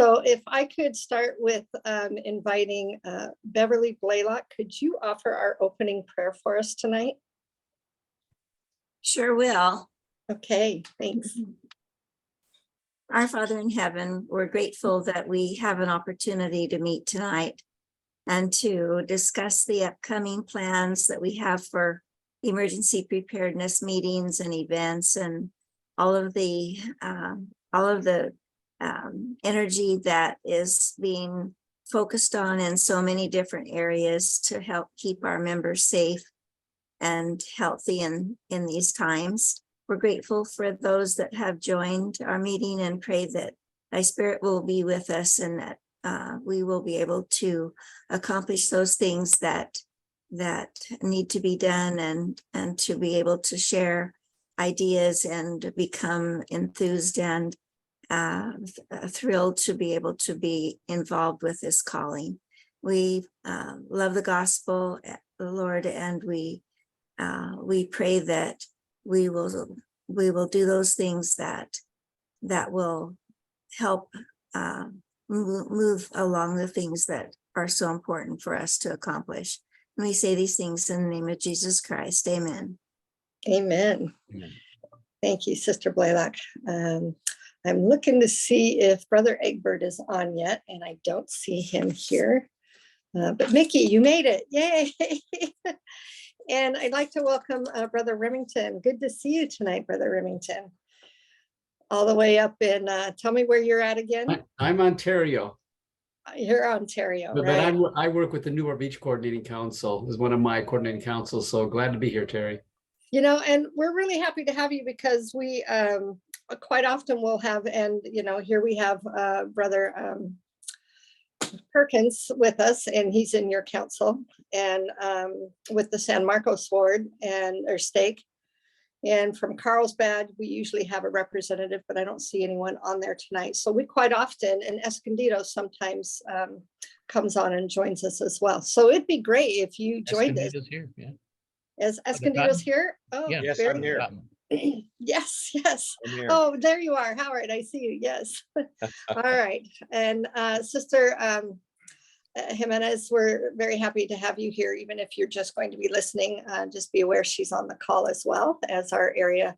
So if I could start with inviting Beverly Blaylock, could you offer our opening prayer for us tonight? Sure will. Okay, thanks. Our Father in heaven, we're grateful that we have an opportunity to meet tonight and to discuss the upcoming plans that we have for emergency preparedness meetings and events and all of the energy that is being focused on in so many different areas to help keep our members safe and healthy in these times. We're grateful for those that have joined our meeting and pray that thy spirit will be with us and that we will be able to accomplish those things that need to be done and to be able to share ideas and become enthused and thrilled to be able to be involved with this calling. We love the gospel, Lord, and we pray that we will do those things that will help move along the things that are so important for us to accomplish. And we say these things in the name of Jesus Christ. Amen. Amen. Amen. Thank you, Sister Blaylock. I'm looking to see if Brother Egbert is on yet, and I don't see him here. But Mickey, you made it. Yay. And I'd like to welcome Brother Remington. Good to see you tonight, Brother Remington. All the way up in, tell me where you're at again. I'm Ontario, You're Ontario, but right? I work with the Newport Beach Coordinating Council as one of my coordinating councils. So glad to be here, Terry. You know, and we're really happy to have you because we quite often will have, and you know, here we have Brother Perkins with us, and he's in your council, and with the San Marcos ward and or stake. And from Carlsbad, we usually have a representative, but I don't see anyone on there tonight. So we quite often, and Escondido sometimes comes on and joins us as well. So it'd be great if you joined us. Here, yeah. As Escondido's here? Oh, Yeah. Yes, very I'm here. Yes, yes. I'm here. Oh, there you are. Howard, I see you. Yes. All right. And Sister Jimenez, we're very happy to have you here, even if you're just going to be listening. Just be aware she's on the call as well as our area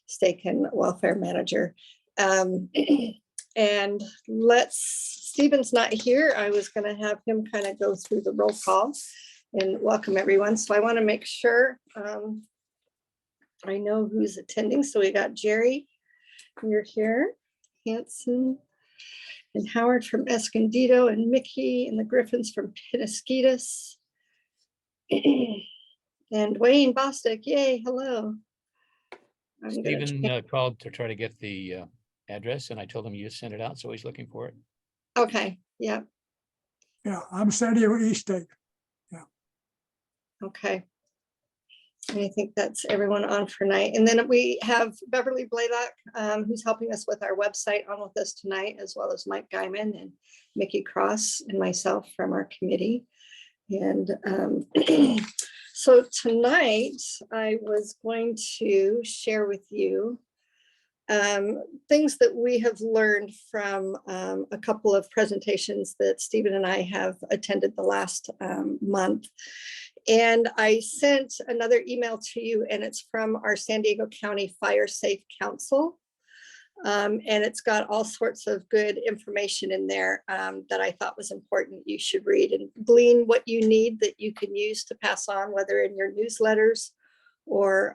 stake and welfare manager. And Stephen's not here. I was going to have him kind of go through the roll call and welcome everyone. So I want to make sure I know who's attending. So we got Jerry, you're here, Hanson, and Howard from Escondido, and Mickey and the Griffins from Penasquitos. And Wayne Bostic, yay, hello. Stephen called to try to get the address, and I told him you just sent it out, so he's looking for it. Okay, yeah, Yeah, I'm San Diego East State. okay. I think that's everyone on for night. And then we have Beverly Blaylock, who's helping us with our website on with us tonight, as well as Mike Guyman and Mickey Cross and myself from our committee. And so tonight I was going to share with you things that we have learned from a couple of presentations that Stephen and I have attended the last month. And I sent another email to you, and it's from our San Diego County Fire Safe Council. And it's got all sorts of good information in there that I thought was important you should read and glean what you need that you can use to pass on, whether in your newsletters or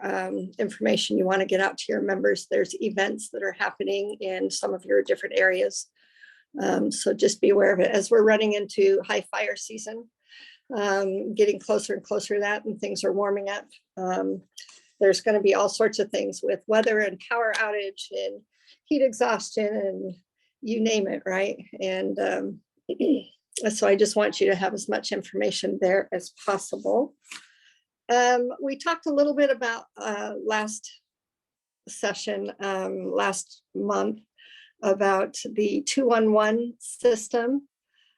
information you want to get out to your members. There's events that are happening in some of your different areas. So just be aware of it as we're running into high fire season. Getting closer and closer to that, and things are warming up. There's going to be all sorts of things with weather and power outage and heat exhaustion and you name it, right? And so I just want you to have as much information there as possible. We talked a little bit about last session, last month, about the 211 system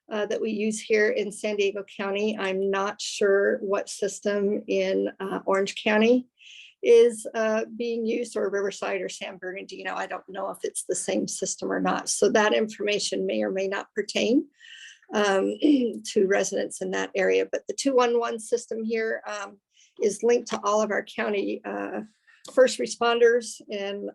that we use here in San Diego County. I'm not sure what system in Orange County. is being used, or Riverside or San Bernardino. I don't know if it's the same system or not. So that information may or may not pertain to residents in that area. But the 211 system here is linked to all of our county first responders, and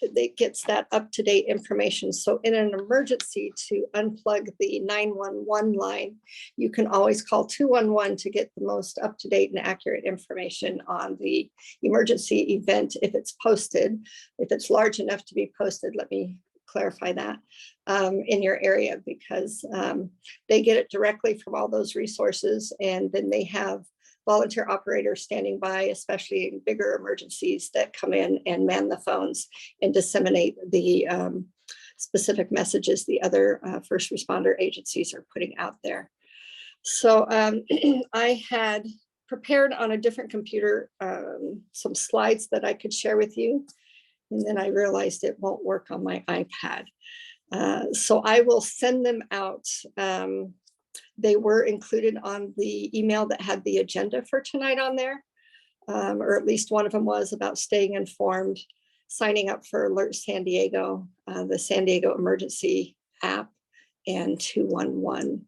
it gets that up-to-date information. So in an emergency, to unplug the 911 line, you can always call 211 to get the most up-to-date and accurate information on the emergency event if it's posted. If it's large enough to be posted, let me clarify that, in your area, because they get it directly from all those resources, and then they have volunteer operators standing by, especially in bigger emergencies, that come in and man the phones and disseminate the specific messages the other first responder agencies are putting out there. So I had prepared on a different computer some slides that I could share with you, and then I realized it won't work on my iPad. So I will send them out. They were included on the email that had the agenda for tonight on there, or at least one of them was about staying informed, signing up for Alert San Diego, the San Diego Emergency app, and 211.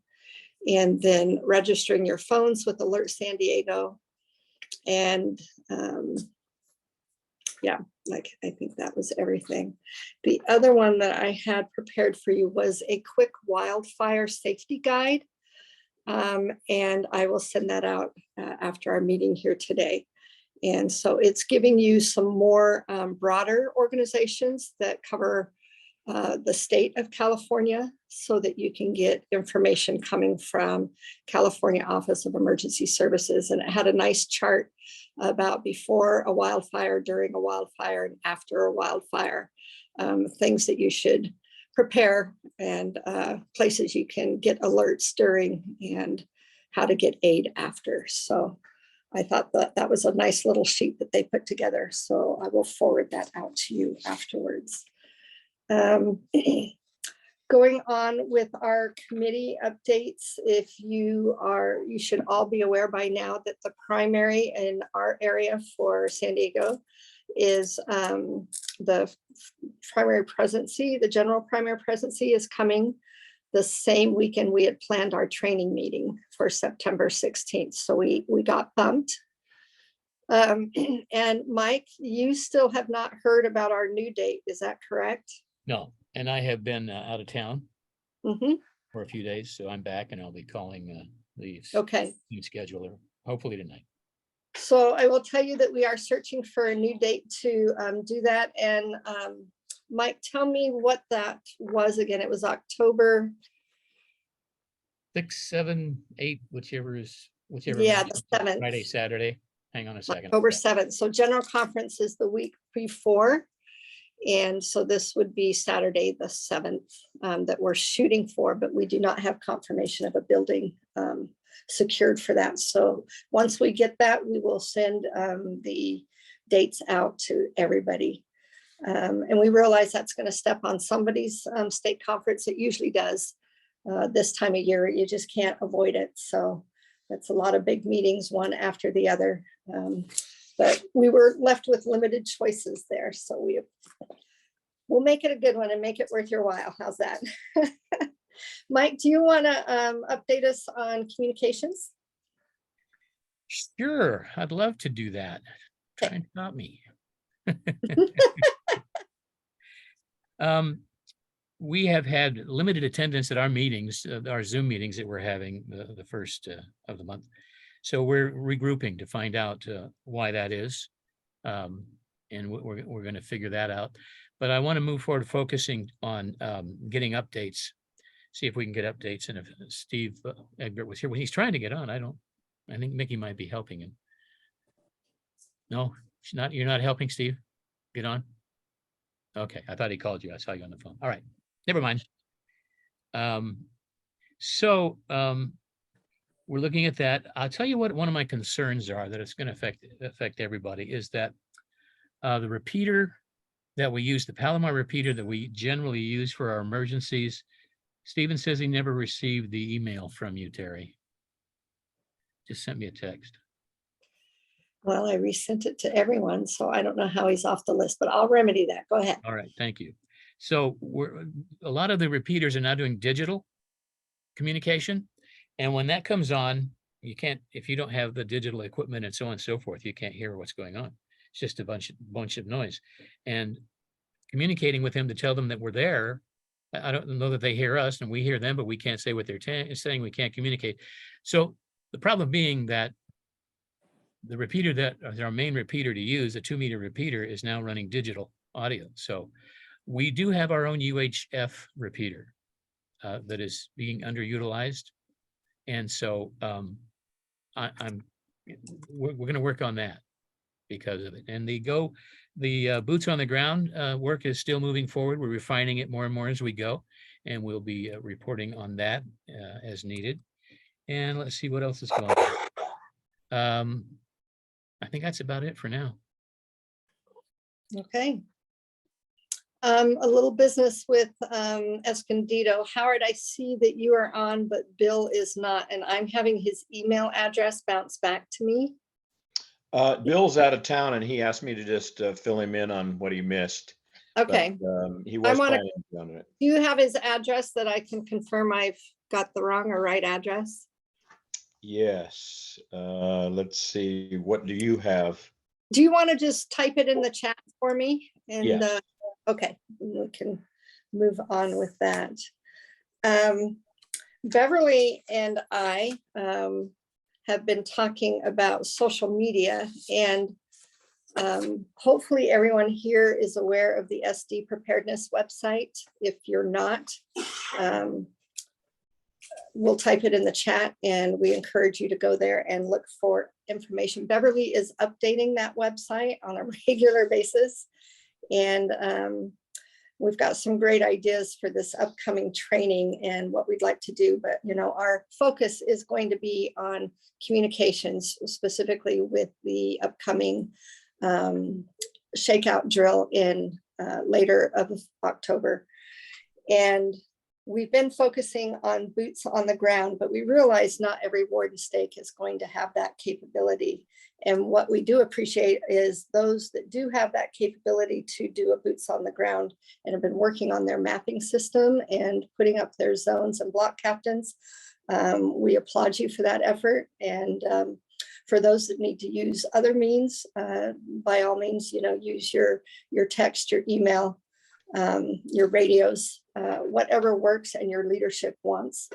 And then registering your phones with Alert San Diego. And yeah, like I think that was everything. The other one that I had prepared for you was a quick wildfire safety guide. And I will send that out after our meeting here today. And so it's giving you some more broader organizations that cover the state of California, so that you can get information coming from California Office of Emergency Services. And it had a nice chart about before a wildfire, during a wildfire, and after a wildfire, things that you should prepare, and places you can get alerts during, and how to get aid after. So I thought that that was a nice little sheet that they put together. So I will forward that out to you afterwards. Going on with our committee updates, you should all be aware by now that the primary in our area for San Diego is the primary presidency. The general primary presidency is coming the same weekend we had planned our training meeting for September 16th. So we got bumped. And Mike, you still have not heard about our new date, is that correct? No, and I have been out of town Mm-hmm. for a few days, so I'm back and I'll be calling the Okay. team scheduler, hopefully tonight. So I will tell you that we are searching for a new date to do that. And Mike, tell me what that was again. It was October. 6, 7, 8, whichever. Yeah, the 7th. Friday, Saturday. Hang on a second. October 7th. So general conference is the week before. And so this would be Saturday, the 7th, that we're shooting for, but we do not have confirmation of a building secured for that. So once we get that, we will send the dates out to everybody. And we realize that's going to step on somebody's state conference. It usually does this time of year. You just can't avoid it. So that's a lot of big meetings, one after the other. But we were left with limited choices there. So we'll make it a good one and make it worth your while. How's that? Mike, do you want to update us on communications? Sure, I'd love to do that. Try and stop me. We have had limited attendance at our meetings, our Zoom meetings that we're having the first of the month. So we're regrouping to find out why that is. And we're going to figure that out. But I want to move forward focusing on getting updates, see if we can get updates. And if Steve Egbert was here, when he's trying to get on, I think Mickey might be helping him. No, she's not. You're not helping Steve get on? Okay, I thought he called you. I saw you on the phone. All right, never mind. We're looking at that. I'll tell you what one of my concerns are, that it's going to affect everybody, is that the repeater that we use, the Palomar repeater that we generally use for our emergencies, Stephen says he never received the email from you, Terry. Just sent me a text. Well, I resent it to everyone, so I don't know how he's off the list, but I'll remedy that. Go ahead. All right, thank you. So a lot of the repeaters are now doing digital communication. And when that comes on, you can't, if you don't have the digital equipment and so on and so forth, you can't hear what's going on. It's just a bunch of noise. And communicating with them to tell them that we're there, I don't know that they hear us and we hear them, but we can't say what they're saying. We can't communicate. So the problem being that the repeater that our main repeater to use, the 2-meter repeater, is now running digital audio. So we do have our own UHF repeater that is being underutilized. And so we're going to work on that because of it. And the boots on the ground work is still moving forward. We're refining it more and more as we go, and we'll be reporting on that as needed. And let's see what else is going on. I think that's about it for now. Okay. A little business with Escondido. Howard, I see that you are on, but Bill is not, and I'm having his email address bounce back to me. Bill's out of town and he asked me to just fill him in on what he missed. Okay. But, he was planning on it. Do you have his address that I can confirm I've got the wrong or right address? Yes. Let's see. What do you have? Do you want to just type it in the chat for me? And Yes. okay, we can move on with that. Beverly and I have been talking about social media, and hopefully everyone here is aware of the SD preparedness website. If you're not, we'll type it in the chat, and we encourage you to go there and look for information. Beverly is updating that website on a regular basis, and we've got some great ideas for this upcoming training and what we'd like to do. But our focus is going to be on communications, specifically with the upcoming shakeout drill in later of October. And we've been focusing on boots on the ground, but we realize not every ward and stake is going to have that capability. And what we do appreciate is those that do have that capability to do a boots on the ground and have been working on their mapping system and putting up their zones and block captains. We applaud you for that effort. And for those that need to use other means, by all means, use your text, your email, your radios, whatever works and your leadership wants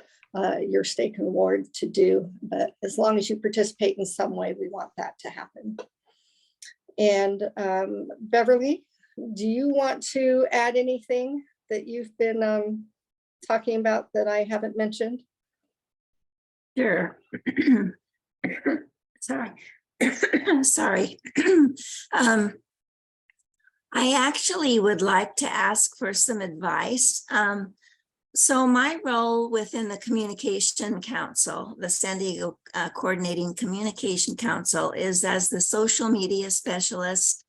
your stake and ward to do. But as long as you participate in some way, we want that to happen. And Beverly, do you want to add anything that you've been talking about that I haven't mentioned? Sure. Sorry. Sorry. I actually would like to ask for some advice. So my role within the Communication Council, the San Diego Coordinating Communication Council, is as the social media specialist.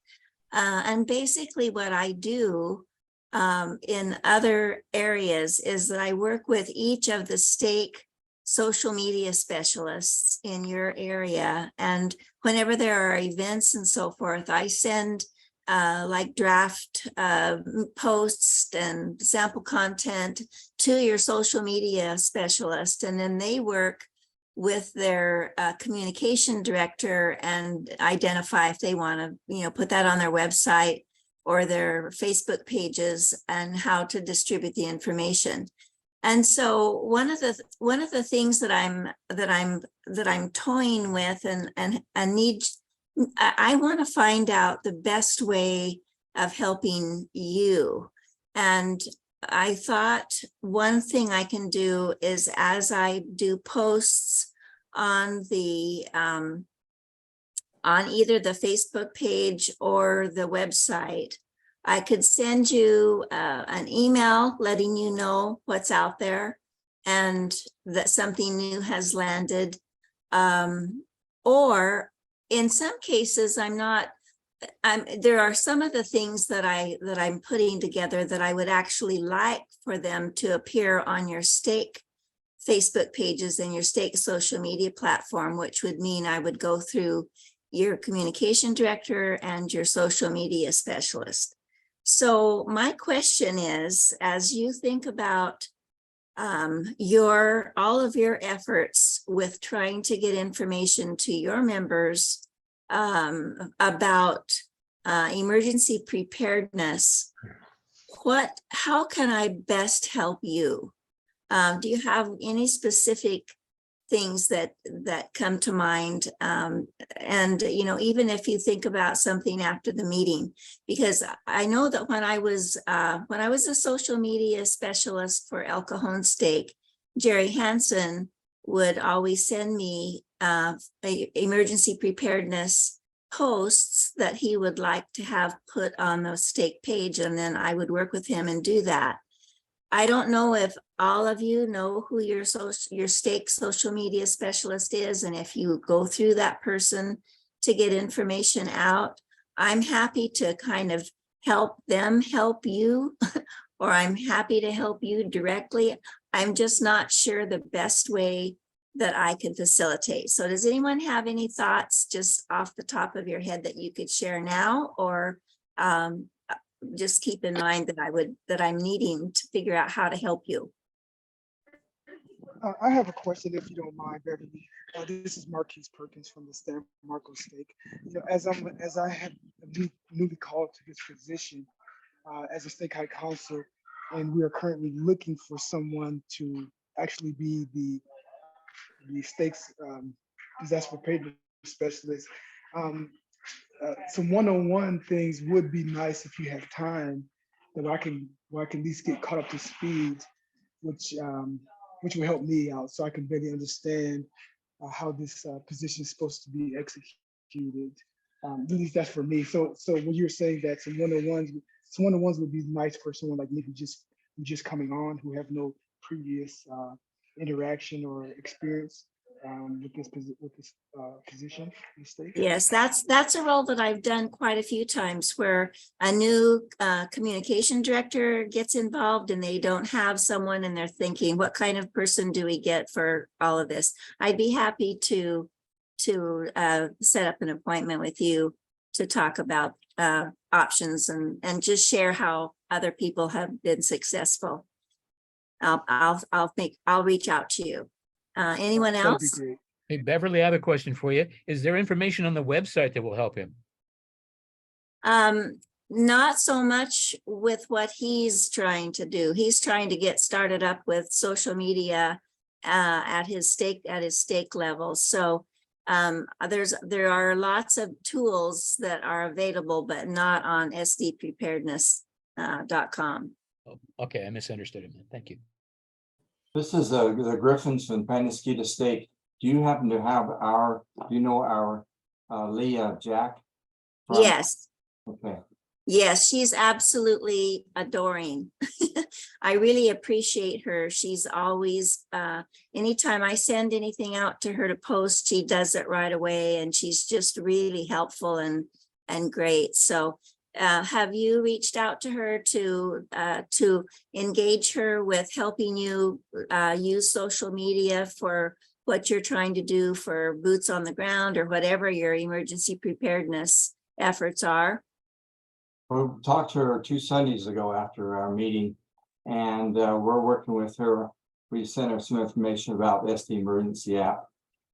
And basically what I do in other areas is that I work with each of the stake social media specialists in your area. And whenever there are events and so forth, I send like draft posts and sample content to your social media specialist, and then they work with their communication director and identify if they want to, put that on their website or their Facebook pages and how to distribute the information. And so one of the things that I'm toying with and need. I want to find out the best way of helping you. And I thought one thing I can do is, as I do posts on the on either the Facebook page or the website, I could send you an email letting you know what's out there and that something new has landed, or in some cases, there are some of the things that I'm putting together that I would actually like for them to appear on your stake Facebook pages and your stake social media platform, which would mean I would go through, your communication director, and your social media specialist. So my question is, as you think about all of your efforts with trying to get information to your members about emergency preparedness, how can I best help you? Do you have any specific things that come to mind? And even if you think about something after the meeting, because I know that when I was a social media specialist for El Cajon Steak, Jerry Hansen would always send me emergency preparedness posts that he would like to have put on the steak page, and then I would work with him and do that. I don't know if all of you know who your steak social media specialist is, and if you go through that person to get information out. I'm happy to kind of help them help you, or I'm happy to help you directly. I'm just not sure the best way that I can facilitate. So does anyone have any thoughts just off the top of your head that you could share now, or just keep in mind that I'm needing to figure out how to help you? I have a question, if you don't mind, Beverly. This is Marquise Perkins from the San Marcos Steak. As I have newly called to this position as a steak high council, and we are currently looking for someone to actually be the steaks disaster preparedness specialist. Some one-on-one things would be nice if you have time, that where I can at least get caught up to speed, which will help me out, so I can really understand how this position is supposed to be executed. At least that's for me. So when you're saying that some one-on-ones would be nice for someone like me who just coming on, who have no previous interaction or experience with this position. Yes, that's a role that I've done quite a few times, where a new communication director gets involved and they don't have someone, and they're thinking, what kind of person do we get for all of this? I'd be happy to set up an appointment with you to talk about options and just share how other people have been successful. I'll reach out to you. Anyone else? That'd be great. Hey, Beverly, I have a question for you. Is there information on the website that will help him? Not so much with what he's trying to do. He's trying to get started up with social media at his stake level. So there are lots of tools that are available, but not on sdpreparedness.com. Oh, okay, I misunderstood him. Thank you. This is the Griffins from Penasquita Steak. Do you happen to have our Leah Jack? Yes. Okay. Yes, she's absolutely adoring. I really appreciate her. She's always, anytime I send anything out to her to post, she does it right away, and she's just really helpful and great. So have you reached out to her to engage her with helping you use social media for what you're trying to do for boots on the ground, or whatever your emergency preparedness efforts are? We talked to her 2 Sundays ago after our meeting, and we're working with her. We sent her some information about the SD emergency app.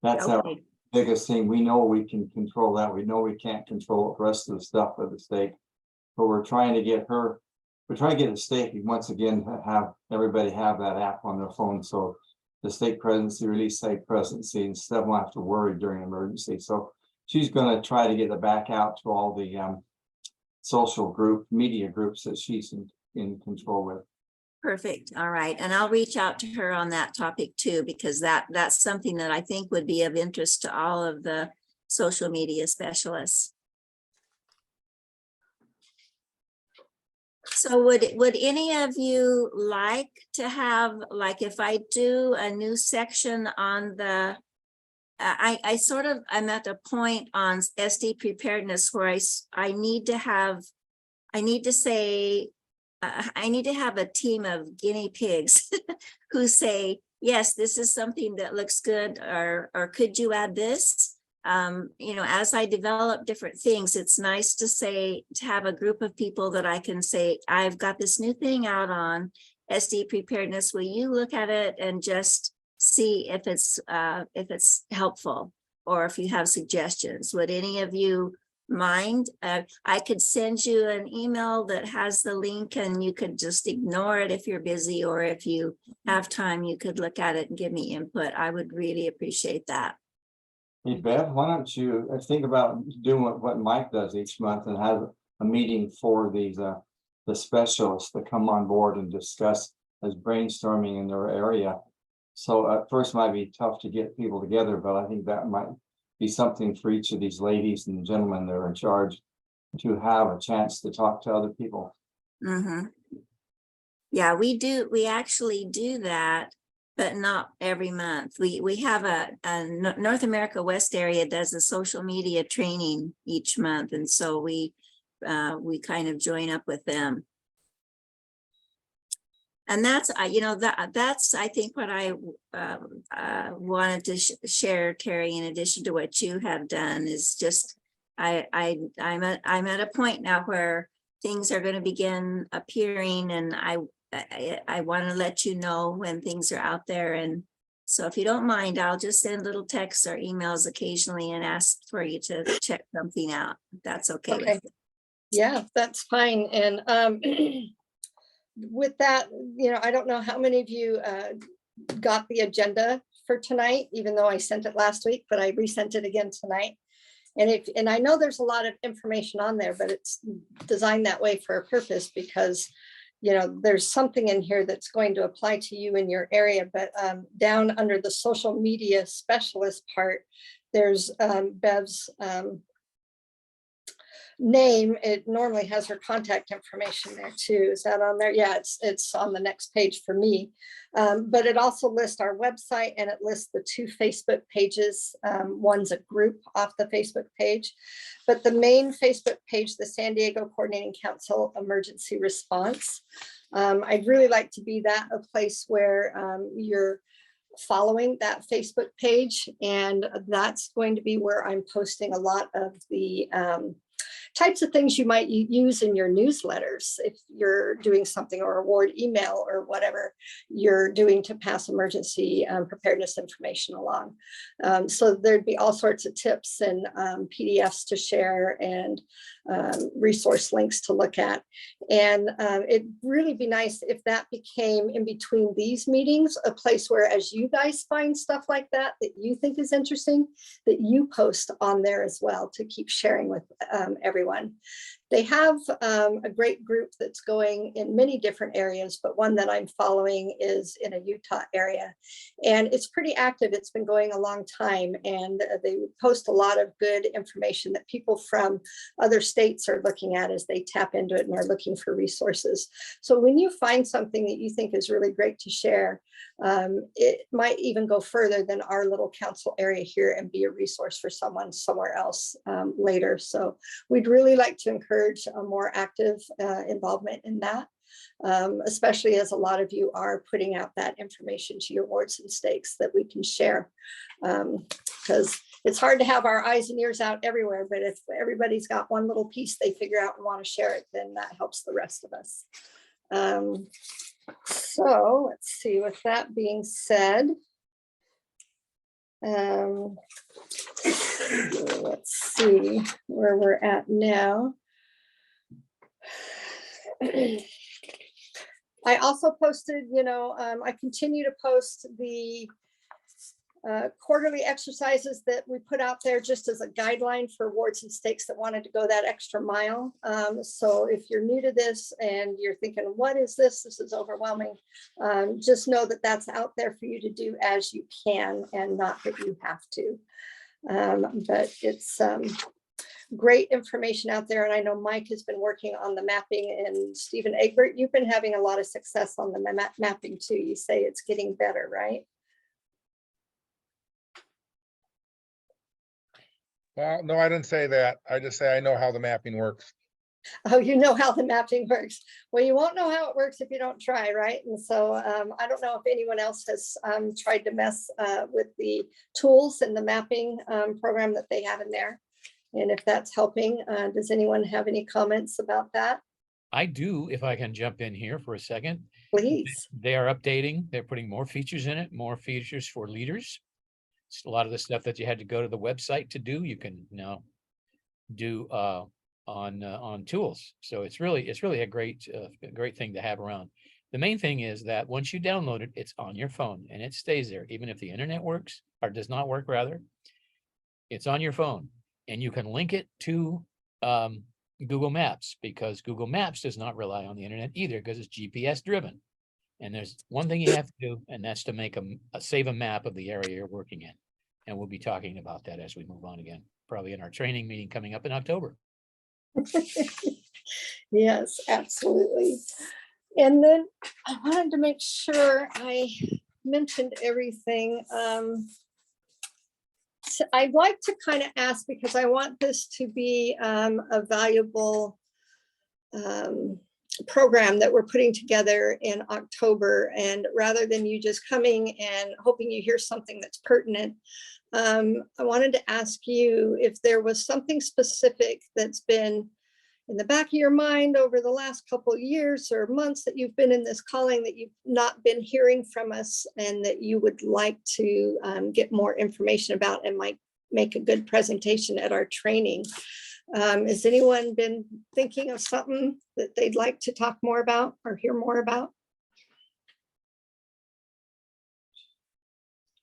That's our Okay. biggest thing. We know we can control that. We know we can't control the rest of the stuff of the steak, but we're trying to get the steak once again to have everybody have that app on their phone, so the steak presidency, release steak presidency, instead of have to worry during emergency. So she's going to try to get it back out to all the social media groups that she's in control with. Perfect. All right. And I'll reach out to her on that topic too, because that's something that I think would be of interest to all of the social media specialists. So would any of you like to have, like, if I do a new section on the, I'm at a point on SD preparedness where I need to have a team of guinea pigs who say, yes, this is something that looks good, or could you add this? you know, as I develop different things, it's nice to say, to have a group of people that I can say, I've got this new thing out on SD preparedness. Will you look at it and just see if it's helpful, or if you have suggestions? Would any of you mind? I could send you an email that has the link and you could just ignore it if you're busy, or if you have time, you could look at it and give me input. I would really appreciate that. Hey, Bev, why don't you think about doing what Mike does each month and have a meeting for these, the specialists that come on board and discuss as brainstorming in their area. So at first might be tough to get people together, but I think that might be something for each of these ladies and gentlemen that are in charge to have a chance to talk to other people. Mm-hmm. Yeah, we actually do that, but not every month. We have a North America West area does a social media training each month, and so we kind of join up with them. And that's, you know, that's, I think, what I wanted to share, Terry, in addition to what you have done, is just, I'm at a point now where things are going to begin appearing, and I want to let you know when things are out there. And so if you don't mind, I'll just send little texts or emails occasionally and ask for you to check something out, if that's okay. Okay. Yeah, that's fine. And with that, you know, I don't know how many of you got the agenda for tonight, even though I sent it last week, but I resent it again tonight. And I know there's a lot of information on there, but it's designed that way for a purpose, because, you know, there's something in here that's going to apply to you in your area. But down under the social media specialist part, there's Bev's name. It normally has her contact information there too. Is that on there? Yeah, it's on the next page for me. But it also lists our website, and it lists the 2 Facebook pages. One's a group off the Facebook page, but the main Facebook page, the San Diego Coordinating Council Emergency Response. I'd really like to be that a place where you're following that Facebook page, and that's going to be where I'm posting a lot of the types of things you might use in your newsletters if you're doing something, or award email, or whatever you're doing to pass emergency preparedness information along. So there'd be all sorts of tips and PDFs to share, and resource links to look at. And it'd really be nice if that became, in between these meetings, a place where, as you guys find stuff like that you think is interesting, that you post on there as well, to keep sharing with everyone. They have a great group that's going in many different areas, but one that I'm following is in a Utah area, and it's pretty active. It's been going a long time, and they post a lot of good information that people from other states are looking at as they tap into it and are looking for resources. So when you find something that you think is really great to share, it might even go further than our little council area here and be a resource for someone somewhere else later. So we'd really like to encourage a more active involvement in that, especially as a lot of you are putting out that information to your wards and stakes that we can share, because it's hard to have our eyes and ears out everywhere, but if everybody's got one little piece they figure out and want to share it, then that helps the rest of us. So let's see, with that being said, let's see where we're at now. I also posted, you know, I continue to post the quarterly exercises that we put out there just as a guideline for wards and stakes that wanted to go that extra mile. So if you're new to this and you're thinking, what is this? This is overwhelming. Just know that that's out there for you to do as you can, and not that you have to. But it's great information out there. And I know Mike has been working on the mapping, and Stephen Egbert, you've been having a lot of success on the mapping too. You say it's getting better, right? Well, no, I didn't say that. I just say I know how the mapping works. Oh, you know how the mapping works. Well, you won't know how it works if you don't try, right? And so I don't know if anyone else has tried to mess with the tools and the mapping program that they have in there. And if that's helping, does anyone have any comments about that? I do, if I can jump in here for a second. Please. They are updating, they're putting more features in it, more features for leaders. A lot of the stuff that you had to go to the website to do, you can now do on tools. So it's really a great thing to have around. The main thing is that once you download it, it's on your phone and it stays there, even if the internet works or does not work rather. It's on your phone and you can link it to Google Maps, because Google Maps does not rely on the internet either, because it's GPS driven. And there's one thing you have to do, and that's to make save a map of the area you're working in. And we'll be talking about that as we move on again, probably in our training meeting coming up in October. Yes, absolutely. And then I wanted to make sure I mentioned everything. So I'd like to kind of ask, because I want this to be a valuable program that we're putting together in October. And rather than you just coming and hoping you hear something that's pertinent, I wanted to ask you if there was something specific that's been in the back of your mind over the last couple of years or months that you've been in this calling that you've not been hearing from us, and that you would like to get more information about and might make a good presentation at our training. Has anyone been thinking of something that they'd like to talk more about or hear more about?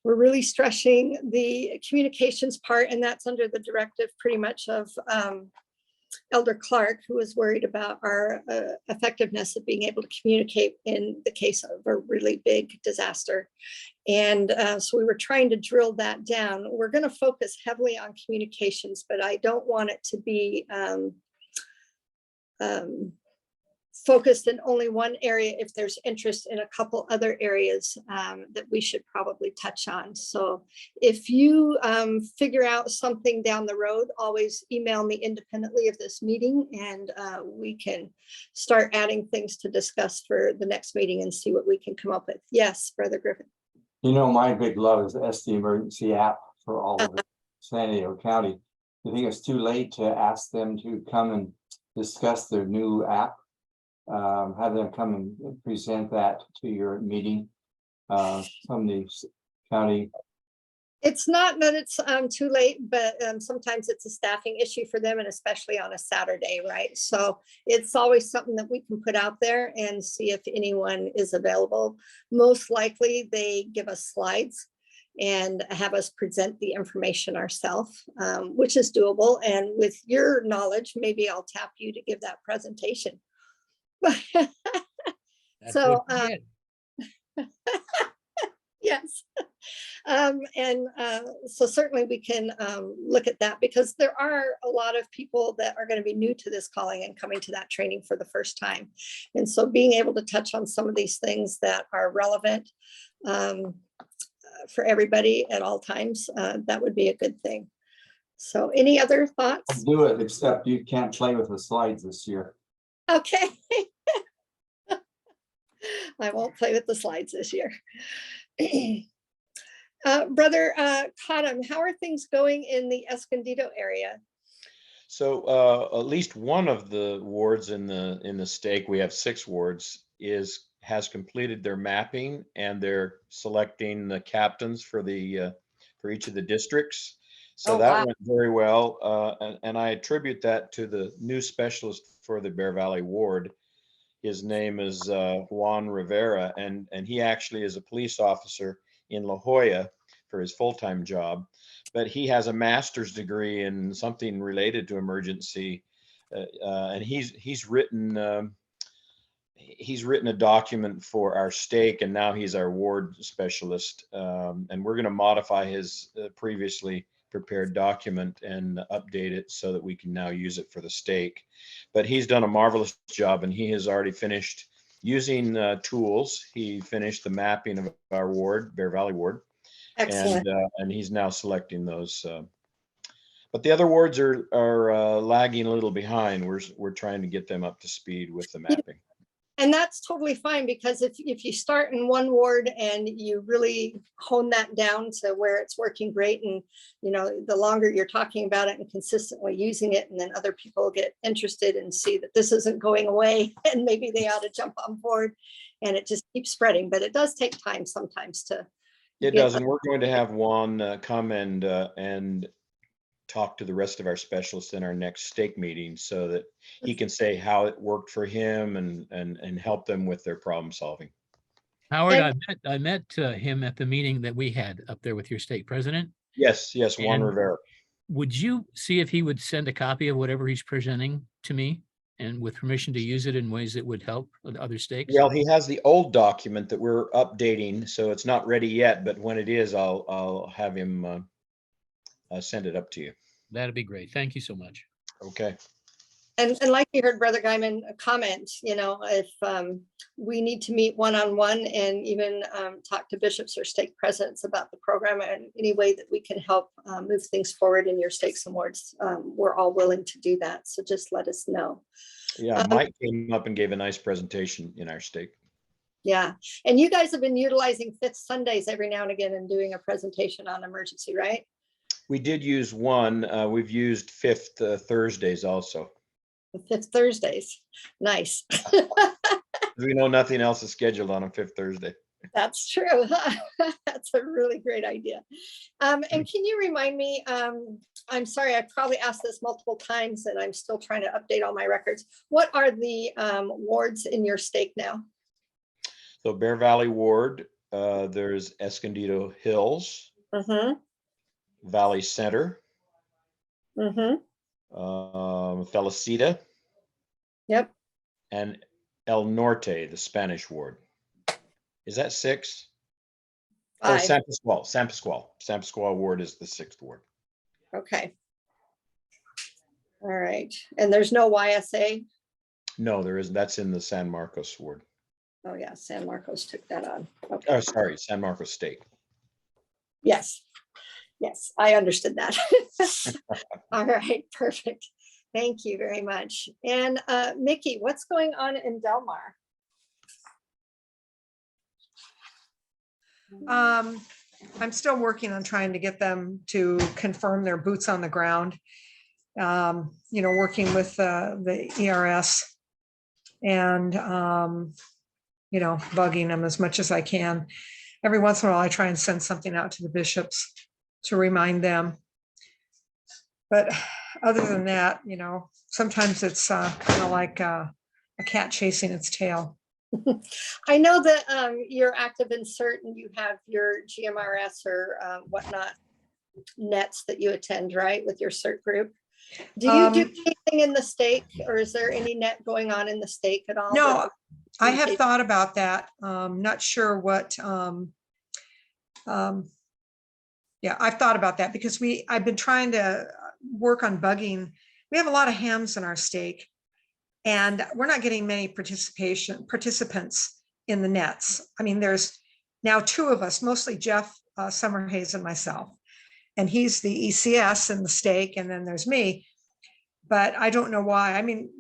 We're really stressing the communications part, and that's under the directive pretty much of Elder Clark, who was worried about our effectiveness of being able to communicate in the case of a really big disaster. And so we were trying to drill that down. We're going to focus heavily on communications, but I don't want it to be focused in only one area if there's interest in a couple other areas that we should probably touch on. So if you figure out something down the road, always email me independently of this meeting, and we can start adding things to discuss for the next meeting and see what we can come up with. Yes, Brother Griffin. You know, my big love is the SD emergency app for all of San Diego County. I think it's too late to ask them to come and discuss their new app. Have them come and present that to your meeting from the county. It's not that it's too late, but sometimes it's a staffing issue for them, and especially on a Saturday, right? So it's always something that we can put out there and see if anyone is available. Most likely they give us slides and have us present the information ourselves, which is doable. And with your knowledge, maybe I'll tap you to give that presentation. That's So what you get. yes. So certainly we can look at that, because there are a lot of people that are going to be new to this calling and coming to that training for the first time. And so being able to touch on some of these things that are relevant for everybody at all times, that would be a good thing. So any other thoughts? I'll do it, except you can't play with the slides this year. Okay. I won't play with the slides this year. Brother Cottam, how are things going in the Escondido area? So at least one of the wards in the stake, we have 6 wards, has completed their mapping, and they're selecting the captains for each of the districts. So that went very well, and I attribute that to the new specialist for the Bear Valley ward. His name is Juan Rivera, and he actually is a police officer in La Jolla for his full-time job, but he has a master's degree in something related to emergency, and he's written a document for our stake, and now he's our ward specialist, and we're going to modify his previously prepared document and update it so that we can now use it for the stake. But he's done a marvelous job, and he has already finished using tools. He finished the mapping of our ward, Bear Valley ward. Excellent. And he's now selecting those But the other wards are lagging a little behind. We're trying to get them up to speed with the mapping. And that's totally fine, because if you start in one ward and you really hone that down to where it's working great, and the longer you're talking about it and consistently using it, and then other people get interested and see that this isn't going away, and maybe they ought to jump on board, and it just keeps spreading. But it does take time sometimes to. It get does, and we're going to have Juan come and talk to the rest of our specialists in our next stake meeting, so that he can say how it worked for him and help them with their problem solving. Howard, And- I met him at the meeting that we had up there with your stake president. Yes, Juan And- Rivera. Would you see if he would send a copy of whatever he's presenting to me, and with permission to use it in ways that would help with other stakes? Well, he has the old document that we're updating, so it's not ready yet, but when it is, I'll have him send it up to you. That'd be great. Thank you so much. Okay. And like you heard Brother Guyman comment, if we need to meet one-on-one and even talk to bishops or stake presidents about the program, and any way that we can help move things forward in your stakes and wards, we're all willing to do that. So just let us know. Yeah, Mike came up and gave a nice presentation in our stake. Yeah. And you guys have been utilizing Fifth Sundays every now and again and doing a presentation on emergency, right? We did use one. We've used Fifth Thursdays also. The Fifth Thursdays. Nice. We know nothing else is scheduled on a Fifth Thursday. That's true. That's a really great idea. And can you remind me, I'm sorry, I probably asked this multiple times and I'm still trying to update all my records. What are the wards in your stake now? So Bear Valley Ward, there's Escondido Hills, Mm-hmm. Valley Center, Mm-hmm. Felicita, Yep. and El Norte, the Spanish ward. Is that 6? Oh, 5. San Pasqual. San Pasqual ward is the 6th ward. Okay. All right. And there's no YSA? No, there isn't. That's in the San Marcos ward. Oh yeah, San Marcos took that on. Okay. Oh, sorry, San Marcos State. Yes. Yes, I understood that. All right, perfect. Thank you very much. And Mickey, what's going on in Del Mar? I'm still working on trying to get them to confirm their boots on the ground. Working with the ERS and, bugging them as much as I can. Every once in a while, I try and send something out to the bishops to remind them. But other than that, sometimes it's kind of like a cat chasing its tail. I know that you're active in CERT and you have your GMRS or whatnot nets that you attend, right, with your CERT group. Do you do anything in the stake, or is there any net going on in the stake at all? No, I have thought about that. Not sure what. Yeah, I've thought about that because I've been trying to work on bugging. We have a lot of hams in our stake, and we're not getting many participants in the nets. I mean, there's now 2 of us, mostly Jeff Summerhays and myself, and he's the ECS in the stake, and then there's me. But I don't know why. I mean,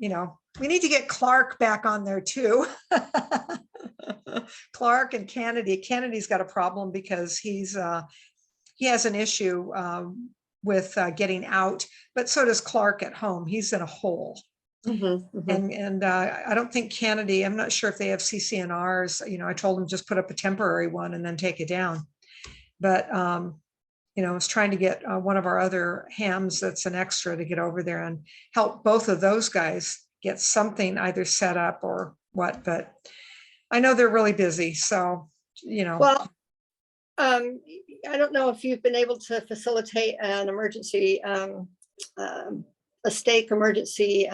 we need to get Clark back on there too. Clark and Kennedy. Kennedy's got a problem because he has an issue with getting out, but so does Clark at home. He's in a hole. And I don't think Kennedy, I'm not sure if they have CCNRs. I told him just put up a temporary one and then take it down. But, I was trying to get one of our other hams that's an extra to get over there and help both of those guys get something either set up or what, but I know they're really busy. So, Well, I don't know if you've been able to facilitate an emergency, a stake emergency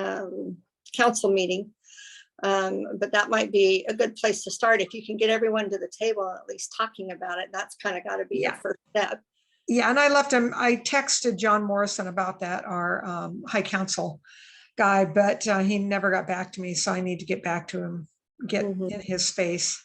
council meeting, but that might be a good place to start. If you can get everyone to the table, at least talking about it, that's kind of got to be your first step. Yeah, and I texted John Morrison about that, our high council guy, but he never got back to me. So I need to get back to him, get in his space.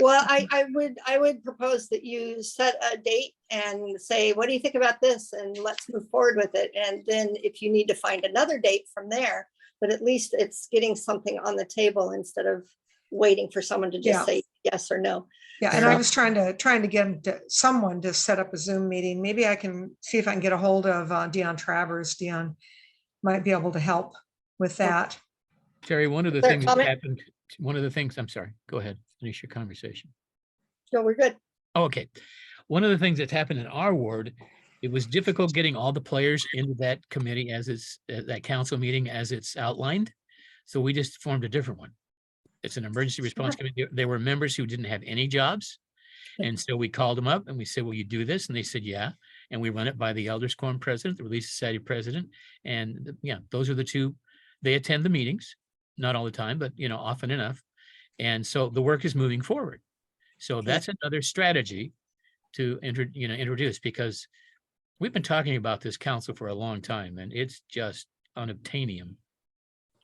Well, I would propose that you set a date and say, what do you think about this? And let's move forward with it. And then if you need to find another date from there, but at least it's getting something on the table instead of waiting for someone to just Yeah. say yes or no. Yeah, and I was trying to get someone to set up a Zoom meeting. Maybe I can see if I can get a hold of Dion Travers. Dion might be able to help with that. Terry, one of the Is there a things that comment? happened, one of the things, I'm sorry, go ahead, finish your conversation. No, we're good. Oh, okay. One of the things that's happened in our ward, it was difficult getting all the players into that committee as it's, that council meeting as it's outlined. So we just formed a different one. It's an emergency response committee. There were members who didn't have any jobs. And so we called them up and we said, will you do this? And they said, yeah. And we run it by the Elders Quorum president, the Relief Society president. And yeah, those are the two. They attend the meetings, not all the time, but often enough. And so the work is moving forward. So that's another strategy to introduce, because we've been talking about this council for a long time and it's just unobtainium.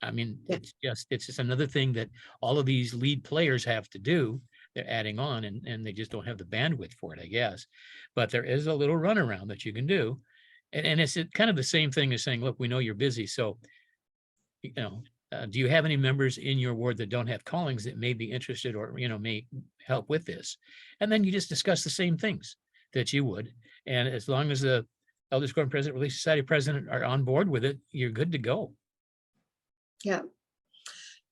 I mean, Yeah. it's just another thing that all of these lead players have to do. They're adding on and they just don't have the bandwidth for it, I guess. But there is a little runaround that you can do. And it's kind of the same thing as saying, look, we know you're busy. So, do you have any members in your ward that don't have callings that may be interested or, may help with this? And then you just discuss the same things that you would. And as long as the Elders Quorum president, Relief Society president are on board with it, you're good to go. Yeah.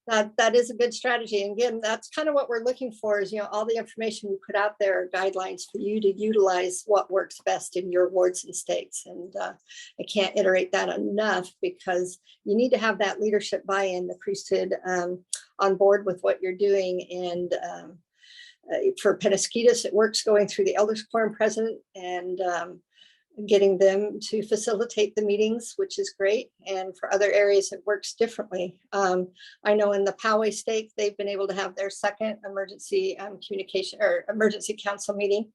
That is a good strategy. And again, that's kind of what we're looking for is, all the information we put out there are guidelines for you to utilize what works best in your wards and states. And I can't iterate that enough, because you need to have that leadership buy-in, the priesthood on board with what you're doing. And for Penasquitas, it works going through the Elders Quorum president and getting them to facilitate the meetings, which is great. And for other areas, it works differently. I know in the Poway stake, they've been able to have their second emergency communication or emergency council meeting.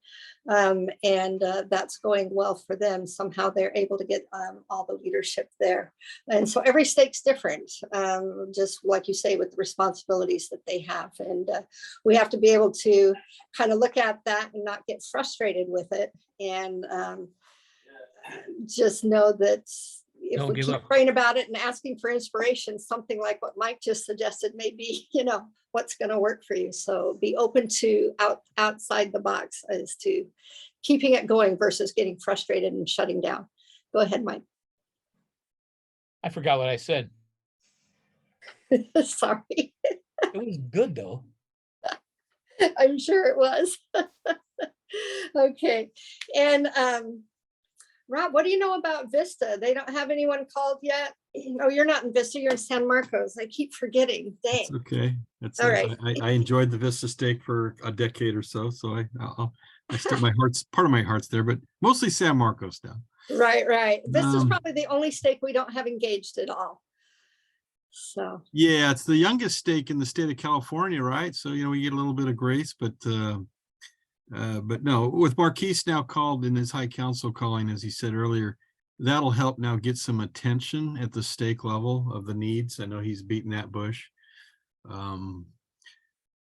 And that's going well for them. Somehow they're able to get all the leadership there. And so every stake's different, just like you say, with the responsibilities that they have. And we have to be able to kind of look at that and not get frustrated with it. And just know that if Don't we give keep up. praying about it and asking for inspiration, something like what Mike just suggested may be, what's going to work for you. So be open to outside the box as to keeping it going versus getting frustrated and shutting down. Go ahead, Mike. I forgot what I said. Sorry. It was good though. I'm sure it was. Okay. And Rob, what do you know about Vista? They don't have anyone called yet. Oh, you're not in Vista, you're in San Marcos. I keep forgetting. Dang. It's okay. That's All right. I enjoyed the Vista steak for a decade or so. So I still, my heart's part of my heart's there, but mostly San Marcos now. Right. This is Um, probably the only stake we don't have engaged at all. So, Yeah, it's the youngest stake in the state of California, right? So, we get a little bit of grace, but no, with Marquise now called in his high council calling, as he said earlier, that'll help now get some attention at the stake level of the needs. I know he's beating that bush.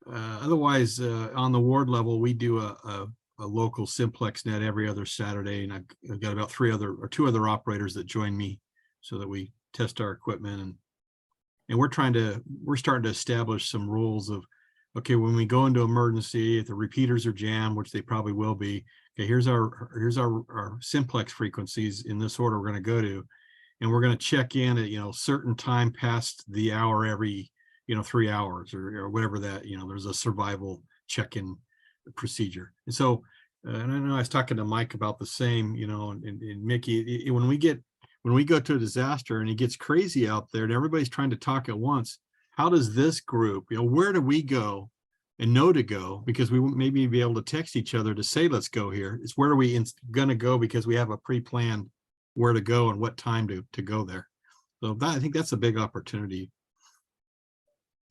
Otherwise, on the ward level, we do a local simplex net every other Saturday, and I've got about two other operators that join me so that we test our equipment, and we're starting to establish some rules of, okay, when we go into emergency, if the repeaters are jammed, which they probably will be, okay, here's our simplex frequencies in this order we're going to go to, and we're going to check in at certain time past the hour every 3 hours or whatever that there's a survival check-in procedure. And so and I know I was talking to Mike about the same, and Mickey, when we go to a disaster and it gets crazy out there and everybody's trying to talk at once, how does this group, where do we go and know to go? Because we won't maybe be able to text each other to say, let's go here. It's where are we going to go, because we have a pre-planned where to go and what time to go there. So I think that's a big opportunity.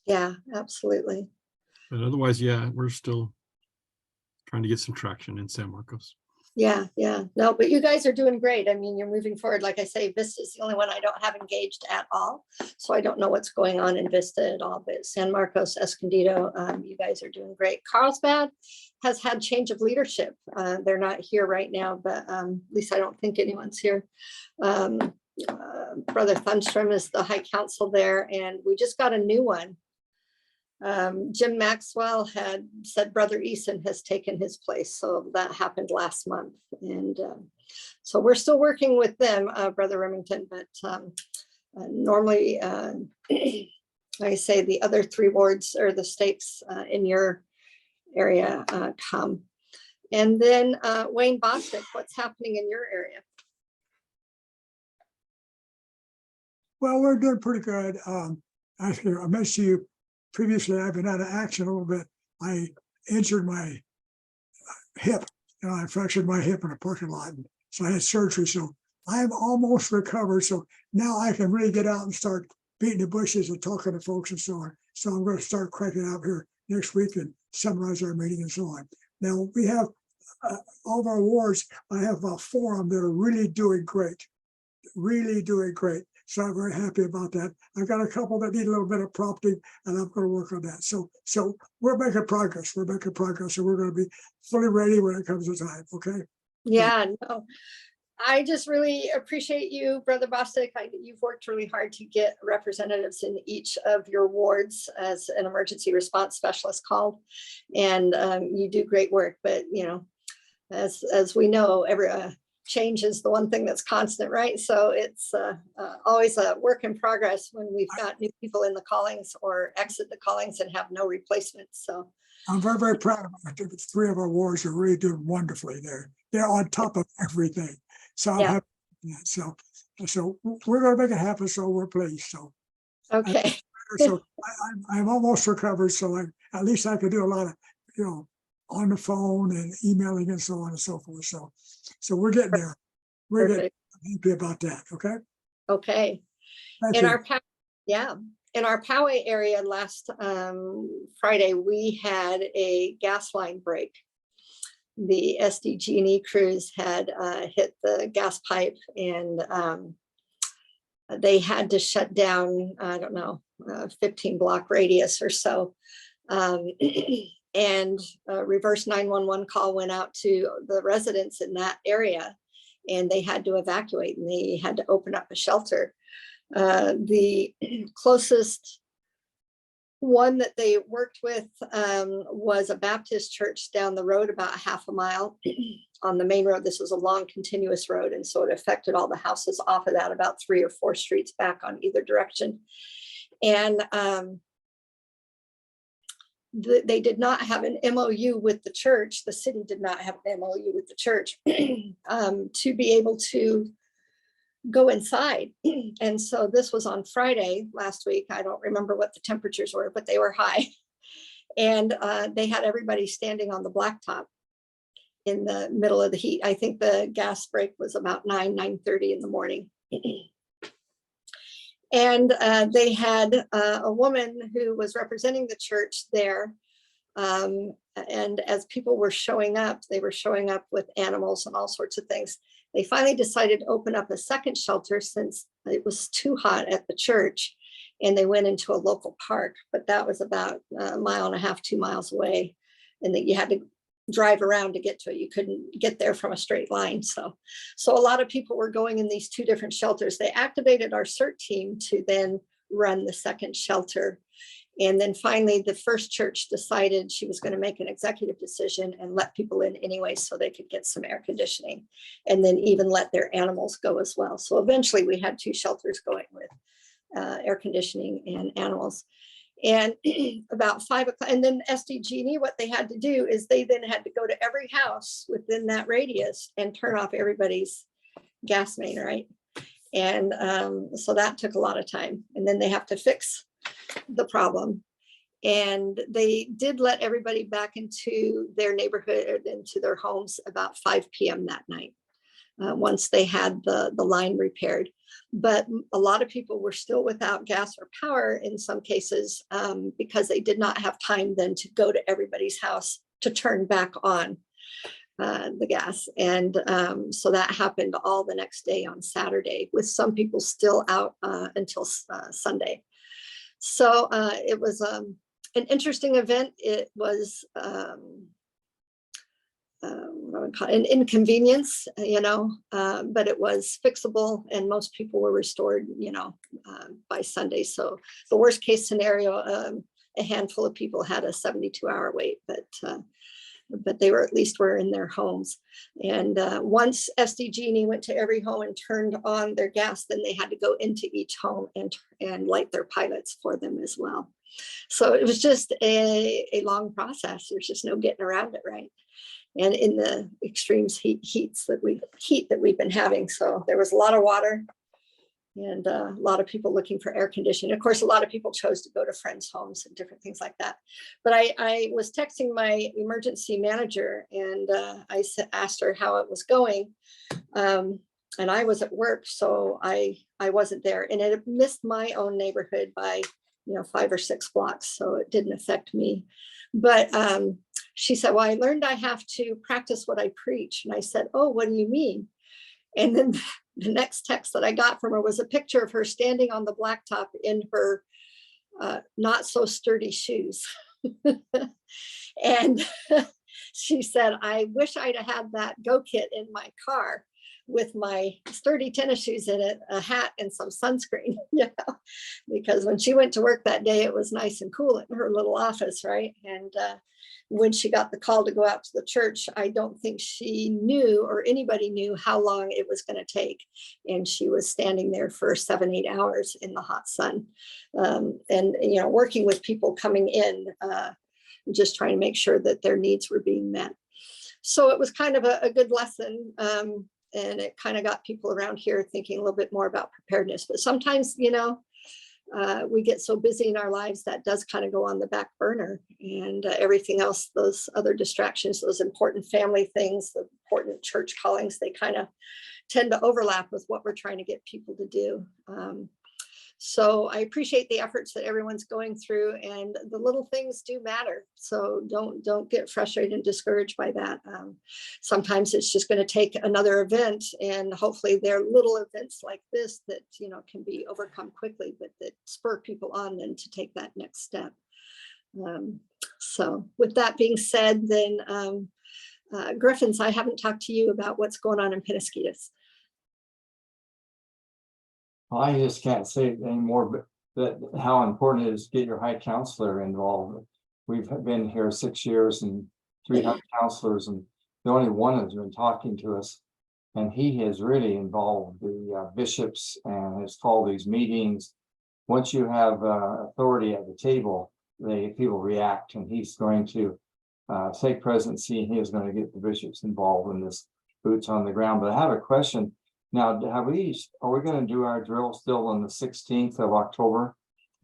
yeah, absolutely. But otherwise, yeah, we're still trying to get some traction in San Marcos. Yeah, yeah. No, but you guys are doing great. I mean, you're moving forward. Like I say, Vista is the only one I don't have engaged at all. So I don't know what's going on in Vista at all, but San Marcos, Escondido, you guys are doing great. Carlsbad has had change of leadership. They're not here right now, but at least I don't think anyone's here. Brother Thunstrom is the high council there, and we just got a new one. Jim Maxwell had said Brother Eason has taken his place. So that happened last month. And so we're still working with them, Brother Remington, but normally, I say the other 3 wards or the stakes in your area come. And then Wayne Bostic, what's happening in your area? Well, we're doing pretty good. Actually, I mentioned to you previously, I've been out of action a little bit. I injured my hip, I fractured my hip in a parking lot. So I had surgery. So I'm almost recovered. So now I can really get out and start beating the bushes and talking to folks and so on. So I'm going to start cranking out here next week and summarize our meeting and so on. Now we have all of our wards. I have about 4 of them that are really doing great. So I'm very happy about that. I've got a couple that need a little bit of prompting, and I'm going to work on that. So we're making progress. And we're going to be fully ready when it comes to time. Okay. Yeah, no, I just really appreciate you, Brother Bostic. You've worked really hard to get representatives in each of your wards as an emergency response specialist called, and you do great work. But as we know, every change is the one thing that's constant, right? So it's always a work in progress when we've got new people in the callings or exit the callings and have no replacements. So I'm very, very proud of them. 3 of our wards are really doing wonderfully there. They're on top of everything. So I'm happy with that. So we're going to make it happen. So we're pleased. So okay. So I'm almost recovered. So at least I can do a lot of, on the phone and emailing and so on and so forth. So we're getting there. We're getting happy about that. Okay. Okay. Thank In you. our in our Poway area last Friday, we had a gas line break. The SDG&E crews had hit the gas pipe, and they had to shut down, I don't know, 15 block radius or so. And a reverse 911 call went out to the residents in that area, and they had to evacuate, and they had to open up a shelter. The closest one that they worked with was a Baptist church down the road about half a mile on the main road. This was a long continuous road, and so it affected all the houses off of that, about 3 or 4 streets back on either direction. And they did not have an MOU with the church. The city did not have an MOU with the church to be able to go inside. And so this was on Friday last week. I don't remember what the temperatures were, but they were high. And they had everybody standing on the blacktop in the middle of the heat. I think the gas break was about 9:30 in the morning. And they had a woman who was representing the church there. And as people were showing up, they were showing up with animals and all sorts of things. They finally decided to open up a second shelter since it was too hot at the church, and they went into a local park, but that was about 1.5 miles, 2 miles away, and that you had to drive around to get to it. You couldn't get there from a straight line. So a lot of people were going in these 2 different shelters. They activated our CERT team to then run the second shelter. And then finally, the first church decided she was going to make an executive decision and let people in anyway, so they could get some air conditioning, and then even let their animals go as well. So eventually we had 2 shelters going with air conditioning and animals. And about 5 o'clock, and then SDG&E, what they had to do is they then had to go to every house within that radius and turn off everybody's gas main, right? And so that took a lot of time. And then they have to fix the problem. And they did let everybody back into their neighborhood, into their homes about 5 p.m. that night, once they had the line repaired. But a lot of people were still without gas or power in some cases, because they did not have time then to go to everybody's house to turn back on. the gas. And so that happened all the next day on Saturday, with some people still out until Sunday. So it was an interesting event. It was what I would call it, an inconvenience, but it was fixable, and most people were restored, by Sunday. So the worst case scenario, a handful of people had a 72-hour wait, but they were at least in their homes. And once SDG&E went to every home and turned on their gas, then they had to go into each home and light their pilots for them as well. So it was just a long process. There's just no getting around it, right? And in the extremes heat that we've been having. So there was a lot of water and a lot of people looking for air conditioning. Of course, a lot of people chose to go to friends' homes and different things like that. But I was texting my emergency manager, and I asked her how it was going. And I was at work, so I wasn't there. And it missed my own neighborhood by 5 or 6 blocks, so it didn't affect me. But she said, well, I learned I have to practice what I preach. And I said, oh, what do you mean? And then the next text that I got from her was a picture of her standing on the blacktop in her not so sturdy shoes. And she said, I wish I'd have had that Go Kit in my car with my sturdy tennis shoes in it, a hat, and some sunscreen, because when she went to work that day, it was nice and cool in her little office, right? And when she got the call to go out to the church, I don't think she knew, or anybody knew, how long it was going to take. And she was standing there for 7-8 hours in the hot sun, and working with people coming in, just trying to make sure that their needs were being met. So it was kind of a good lesson. And it kind of got people around here thinking a little bit more about preparedness. But sometimes, we get so busy in our lives that does kind of go on the back burner, and everything else, those other distractions, those important family things, the important church callings, they kind of tend to overlap with what we're trying to get people to do. So I appreciate the efforts that everyone's going through, and the little things do matter. So don't get frustrated and discouraged by that. Sometimes it's just going to take another event, and hopefully there are little events like this that can be overcome quickly, but that spur people on then to take that next step. So with that being said, then Griffins, I haven't talked to you about what's going on in Penasquitos. I just can't say anymore, but that how important it is to get your high counselor involved. We've been here 6 years and 300 counselors, and the only one has been talking to us. And he has really involved the bishops and has called these meetings. Once you have authority at the table, people react, and he's going to take presidency, and he is going to get the bishops involved in this boots on the ground. But I have a question. Now, are we going to do our drill still on the 16th of October?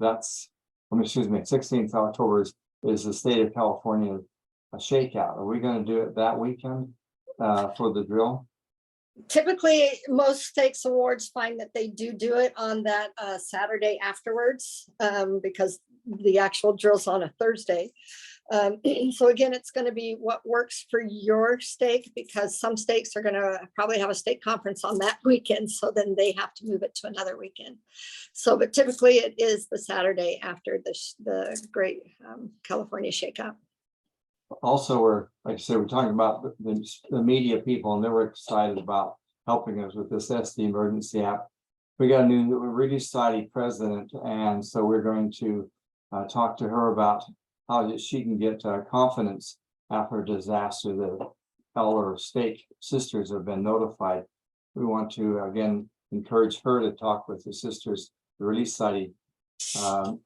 16th of October is the state of California shakeout. Are we going to do it that weekend for the drill? Typically, most stakes awards find that they do it on that Saturday afterwards, because the actual drill's on a Thursday. So again, it's going to be what works for your stake, because some stakes are going to probably have a stake conference on that weekend, so then they have to move it to another weekend. So, but typically it is the Saturday after the great California shakeout. Also, like I said, we're talking about the media people, and they were excited about helping us with this SD emergency app. We got a new Really Society president, and so we're going to talk to her about how she can get confidence after a disaster. All her stake sisters have been notified. We want to again encourage her to talk with the sisters, the Relief Society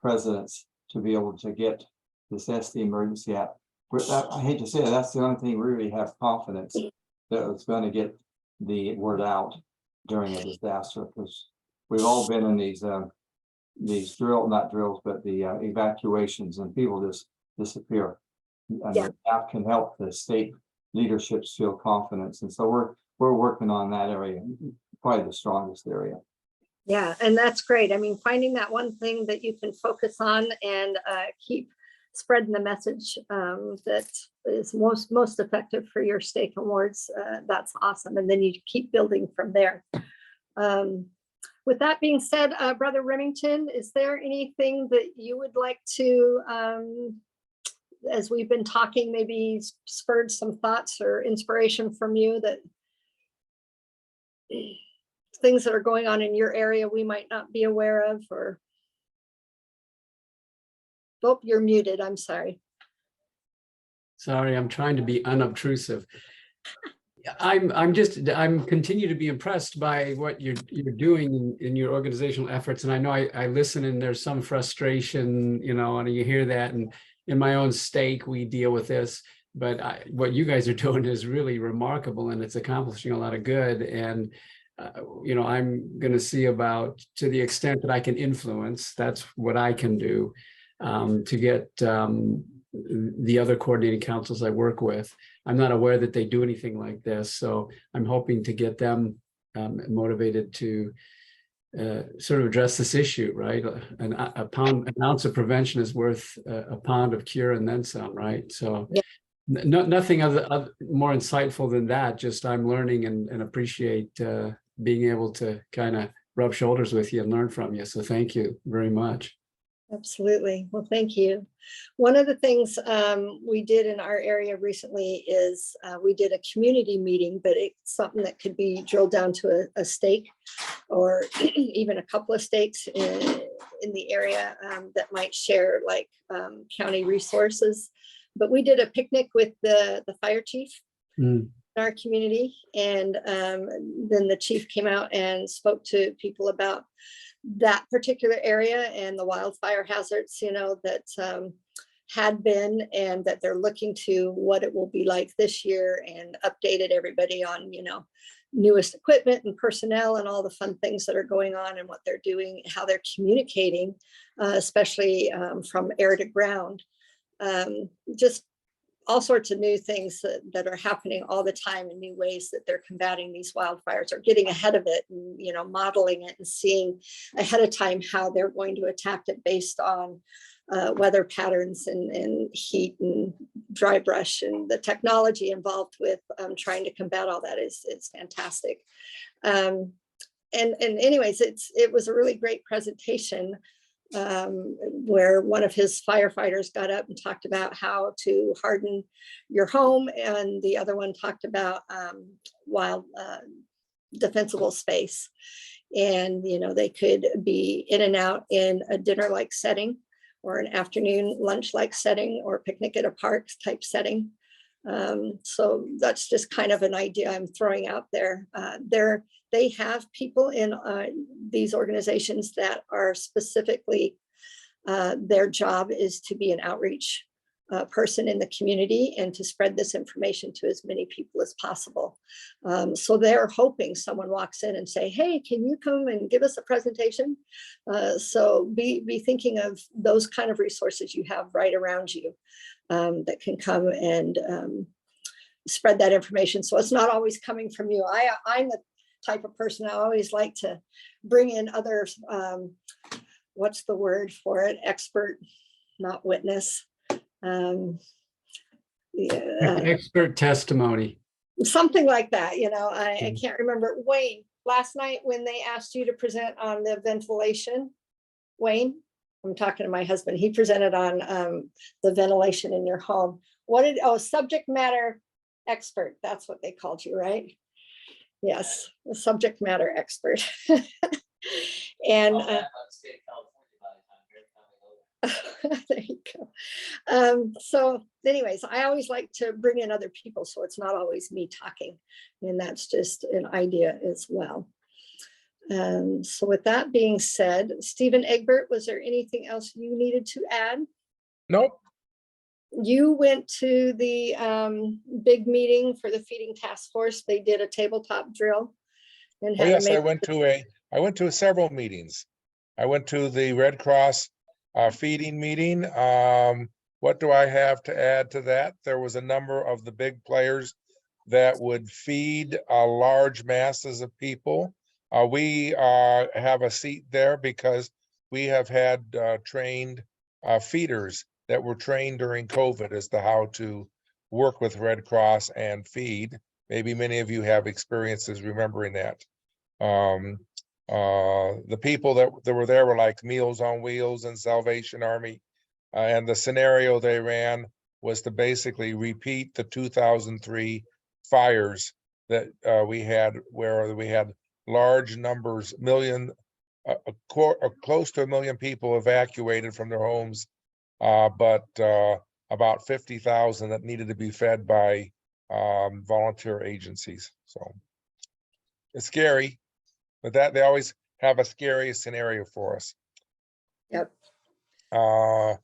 presidents, to be able to get this SD emergency app. I hate to say it, that's the only thing we really have confidence that it's going to get the word out during a disaster, because we've all been in these not drills, but the evacuations, and people just disappear. And the app can help the state leaderships feel confidence. And so we're working on that area, probably the strongest area. Yeah, and that's great. I mean, finding that one thing that you can focus on and keep spreading the message that is most effective for your stake and wards. That's awesome. And then you keep building from there. With that being said, Brother Remington, is there anything that you would like to, as we've been talking, maybe spurred some thoughts or inspiration from you, that things that are going on in your area we might not be aware of? Or oh, you're muted, I'm sorry. Sorry, I'm trying to be unobtrusive. I'm continue to be impressed by what you're doing in your organizational efforts. And I know I listen, and there's some frustration, you know, and you hear that. And in my own stake, we deal with this. But what you guys are doing is really remarkable, and it's accomplishing a lot of good. And you know, I'm going to see about, to the extent that I can influence, that's what I can do to get the other coordinating councils I work with. I'm not aware that they do anything like this, so I'm hoping to get them motivated to sort of address this issue, right? An ounce of prevention is worth a pound of cure and then some, right? So yeah. Nothing more insightful than that. Just I'm learning and appreciate being able to kind of rub shoulders with you and learn from you. So thank you very much. Absolutely. Well, thank you. One of the things we did in our area recently is we did a community meeting, but it's something that could be drilled down to a stake, or even a couple of stakes in the area that might share like county resources. But we did a picnic with the fire chief in our community. And then the chief came out and spoke to people about that particular area and the wildfire hazards, you know, that had been, and that they're looking to what it will be like this year, and updated everybody on, you know, newest equipment and personnel and all the fun things that are going on and what they're doing, how they're communicating, especially from air to ground. Just all sorts of new things that are happening all the time, in new ways that they're combating these wildfires, or getting ahead of it, and, you know, modeling it and seeing ahead of time how they're going to attack it based on weather patterns and heat and dry brush, and the technology involved with trying to combat all that is fantastic. And anyways, it was a really great presentation. Where one of his firefighters got up and talked about how to harden your home, and the other one talked about wild defensible space. And, you know, they could be in and out in a dinner-like setting, or an afternoon lunch-like setting, or picnic at a park type setting. So that's just kind of an idea I'm throwing out there. They have people in these organizations that are specifically, their job is to be an outreach person in the community, and to spread this information to as many people as possible. So they're hoping someone walks in and say, hey, can you come and give us a presentation? So be thinking of those kind of resources you have right around you that can come and spread that information. So it's not always coming from you. I'm the type of person, I always like to bring in others. What's the word for it? Expert, not witness. Expert testimony. Something like that, you know. I can't remember. Wayne, last night when they asked you to present on the ventilation, Wayne, I'm talking to my husband, he presented on the ventilation in your home. Subject matter expert, that's what they called you, right? Yes, a subject matter expert. And there you go. So anyways, I always like to bring in other people, so it's not always me talking, and that's just an idea as well. So with that being said, Stephen Egbert, was there anything else you needed to add? Nope. You went to the big meeting for the feeding task force. They did a tabletop drill. And Oh, yes, I went to several meetings. I went to the Red Cross feeding meeting. What do I have to add to that? There was a number of the big players that would feed large masses of people. We have a seat there because we have had trained feeders that were trained during COVID as to how to work with Red Cross and feed. Maybe many of you have experiences remembering that. The people that were there were like Meals on Wheels and Salvation Army. And the scenario they ran was to basically repeat the 2003 fires that we had, where we had large numbers, close to 1 million people evacuated from their homes, but about 50,000 that needed to be fed by volunteer agencies. So it's scary, but that they always have a scary scenario for us. Yep. I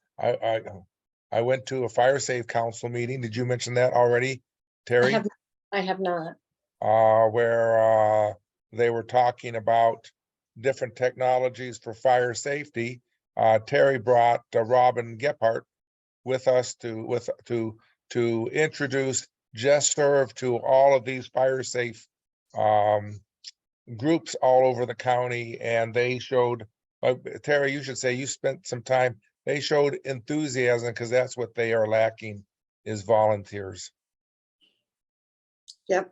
went to a fire safe council meeting. Did you mention that already, Terry? I have not. Where they were talking about different technologies for fire safety. Terry brought Robin Gephardt with us to introduce Just Serve to all of these fire safe groups all over the county, and they showed, Terry, you should say you spent some time. They showed enthusiasm because that's what they are lacking, is volunteers. Yep.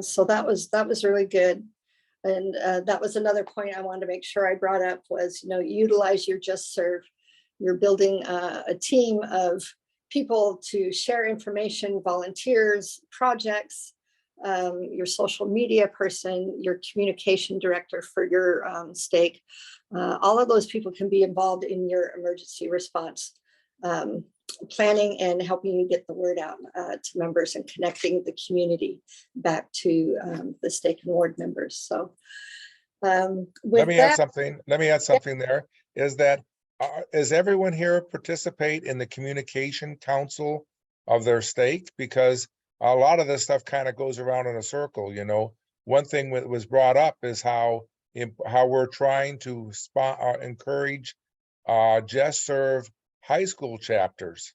So that was really good. And that was another point I wanted to make sure I brought up was, utilize your Just Serve. You're building a team of people to share information, volunteers, projects, your social media person, your communication director for your stake. All of those people can be involved in your emergency response planning and helping you get the word out to members and connecting the community back to the stake and ward members. So Let me add something there, is that is everyone here participate in the communication council of their stake? Because a lot of this stuff kind of goes around in a circle, One thing that was brought up is how we're trying to encourage Just Serve high school chapters.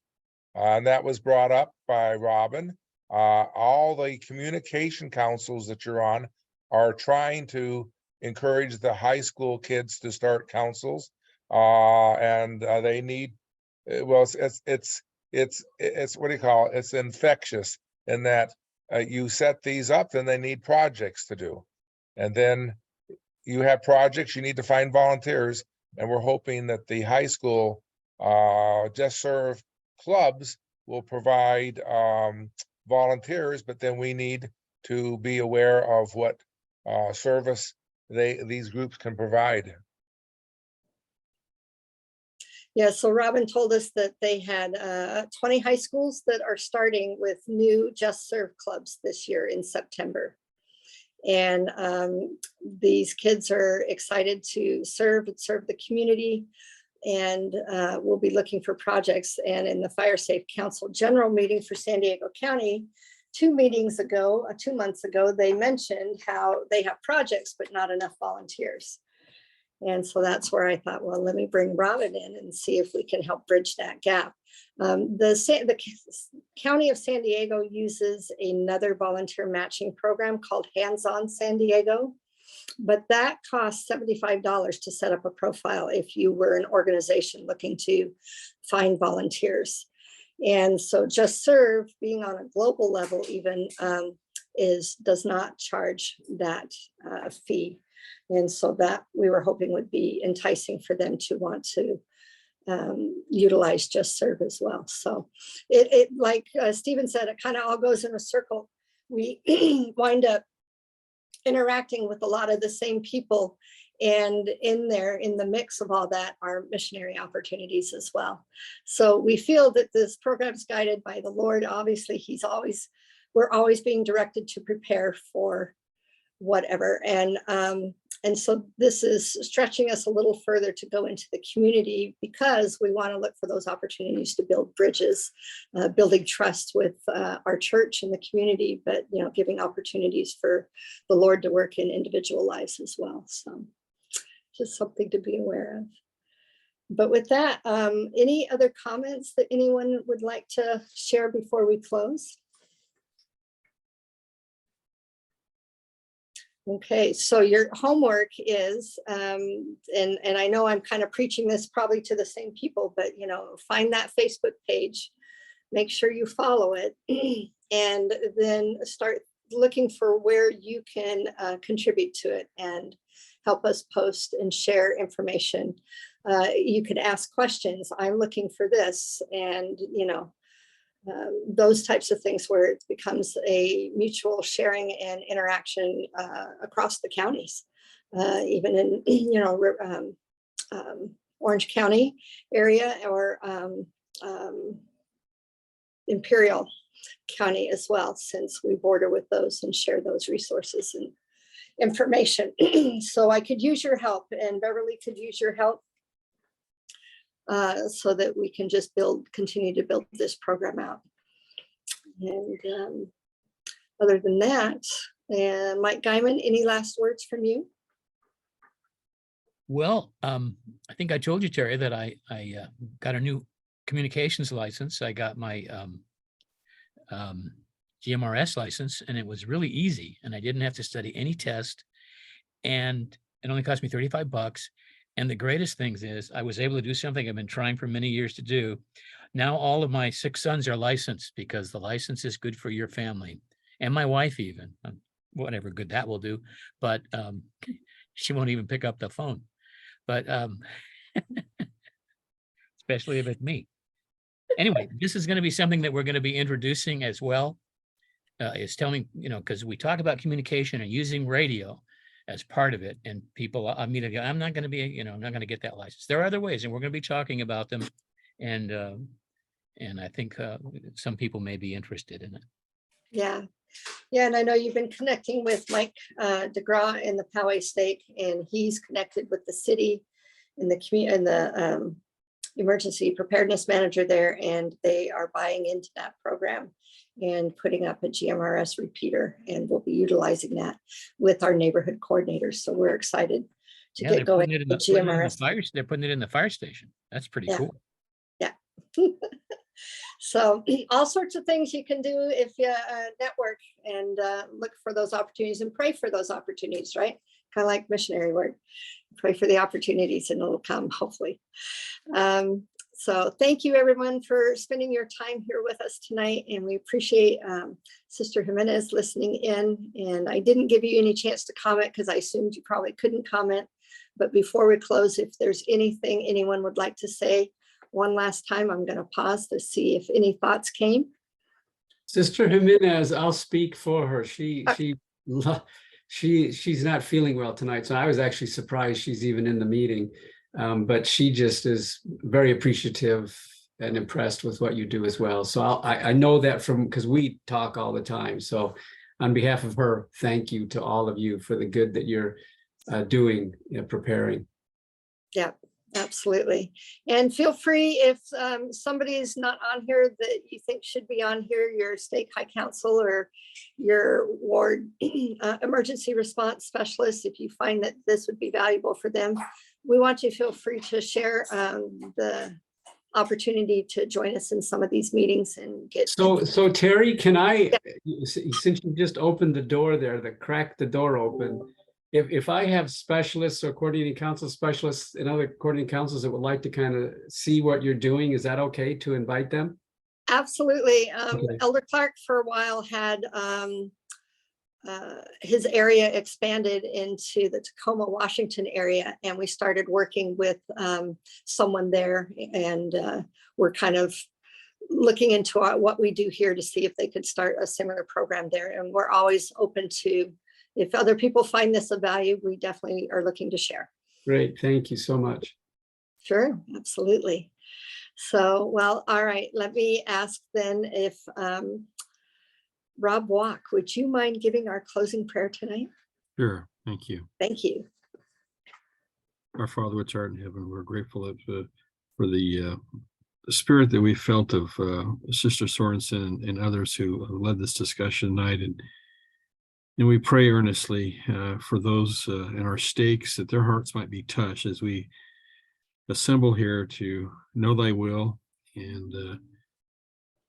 And that was brought up by Robin. All the communication councils that you're on are trying to encourage the high school kids to start councils. And they need, well, it's what do you call it? It's infectious in that you set these up, then they need projects to do. And then you have projects, you need to find volunteers. And we're hoping that the high school Just Serve clubs will provide volunteers, but then we need to be aware of what service these groups can provide. Yeah, so Robin told us that they had 20 high schools that are starting with new Just Serve clubs this year in September. And these kids are excited to serve the community, and we'll be looking for projects. And in the Fire Safe Council General Meeting for San Diego County, 2 months ago, they mentioned how they have projects, but not enough volunteers. And so that's where I thought, well, let me bring Robin in and see if we can help bridge that gap. The County of San Diego uses another volunteer matching program called Hands On San Diego, but that costs $75 to set up a profile if you were an organization looking to find volunteers. And so Just Serve, being on a global level even, does not charge that fee. And so that we were hoping would be enticing for them to want to utilize Just Serve as well. So it like Stephen said, it kind of all goes in a circle. We wind up interacting with a lot of the same people, and in the mix of all that are missionary opportunities as well. So we feel that this program is guided by the Lord. Obviously, we're always being directed to prepare for whatever. And so this is stretching us a little further to go into the community, because we want to look for those opportunities to build bridges, building trust with our church and the community, but giving opportunities for the Lord to work in individual lives as well. So just something to be aware of. But with that, any other comments that anyone would like to share before we close? Okay, so your homework is, and I know I'm kind of preaching this probably to the same people, but find that Facebook page, make sure you follow it, and then start looking for where you can contribute to it and help us post and share information. You could ask questions. I'm looking for this, and those types of things where it becomes a mutual sharing and interaction across the counties, even in Orange County area or Imperial County as well, since we border with those and share those resources and information. So I could use your help, and Beverly could use your help, so that we can just continue to build this program out. And other than that, Mike Guyman, any last words from you? Well, I think I told you, Terry, that I got a new communications license. I got my GMRS license, and it was really easy, and I didn't have to study any test, and it only cost me $35. And the greatest things is I was able to do something I've been trying for many years to do. Now all of my 6 sons are licensed, because the license is good for your family, and my wife even, whatever good that will do, but she won't even pick up the phone, but especially if it's me. Anyway, this is going to be something that we're going to be introducing as well. Is telling, because we talk about communication and using radio as part of it, and people, I'm not going to be, I'm not going to get that license. There are other ways, and we're going to be talking about them, and I think some people may be interested in it. Yeah, and I know you've been connecting with Mike DeGraw in the Poway Stake, and he's connected with the city and the community and the emergency preparedness manager there, and they are buying into that program and putting up a GMRS repeater, and we'll be utilizing that with our neighborhood coordinators. So we're excited to get going with GMRS. They're putting it in the fire station. That's pretty cool. Yeah. So all sorts of things you can do if you network and look for those opportunities and pray for those opportunities, right? Kind of like missionary work. Pray for the opportunities and it'll come, hopefully. So thank you everyone for spending your time here with us tonight. And we appreciate Sister Jimenez listening in. And I didn't give you any chance to comment because I assumed you probably couldn't comment. But before we close, if there's anything anyone would like to say, one last time, I'm going to pause to see if any thoughts came. Sister Jimenez, I'll speak for her. She's not feeling well tonight, so I was actually surprised she's even in the meeting. But she just is very appreciative and impressed with what you do as well. So I know that because we talk all the time. So on behalf of her, thank you to all of you for the good that you're doing, preparing. Yeah. Absolutely. And feel free, if somebody is not on here that you think should be on here, your stake high council or your ward emergency response specialist, if you find that this would be valuable for them, we want you to feel free to share the opportunity to join us in some of these meetings and get. So Terry, can I, since you just opened the door there, cracked the door open, if I have specialists or coordinating council specialists and other coordinating councils that would like to kind of see what you're doing, is that okay to invite them? Absolutely. Okay. Elder Clark for a while had his area expanded into the Tacoma, Washington area, and we started working with someone there, and we're kind of looking into what we do here to see if they could start a similar program there. And we're always open to, if other people find this of value, we definitely are looking to share. Great, thank you so much. Sure, absolutely. So, well, all right, let me ask then if Rob Walk, would you mind giving our closing prayer tonight? Sure, thank you. Thank you. Our Father, which art in heaven, we're grateful for the spirit that we felt of Sister Sorensen and others who led this discussion tonight. And we pray earnestly for those in our stakes, that their hearts might be touched as we assemble here to know thy will and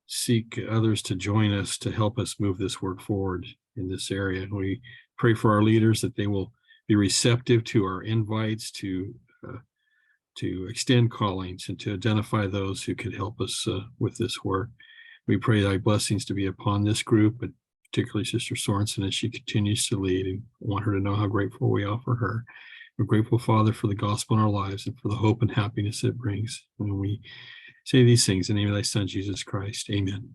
seek others to join us to help us move this work forward. in this area. We pray for our leaders that they will be receptive to our invites to extend callings and to identify those who could help us with this work. We pray thy blessings to be upon this group, but particularly Sister Sorensen as she continues to lead, and want her to know how grateful we are for her. We're grateful, Father, for the gospel in our lives and for the hope and happiness it brings. When we say these things in the name of thy Son, Jesus Christ, amen.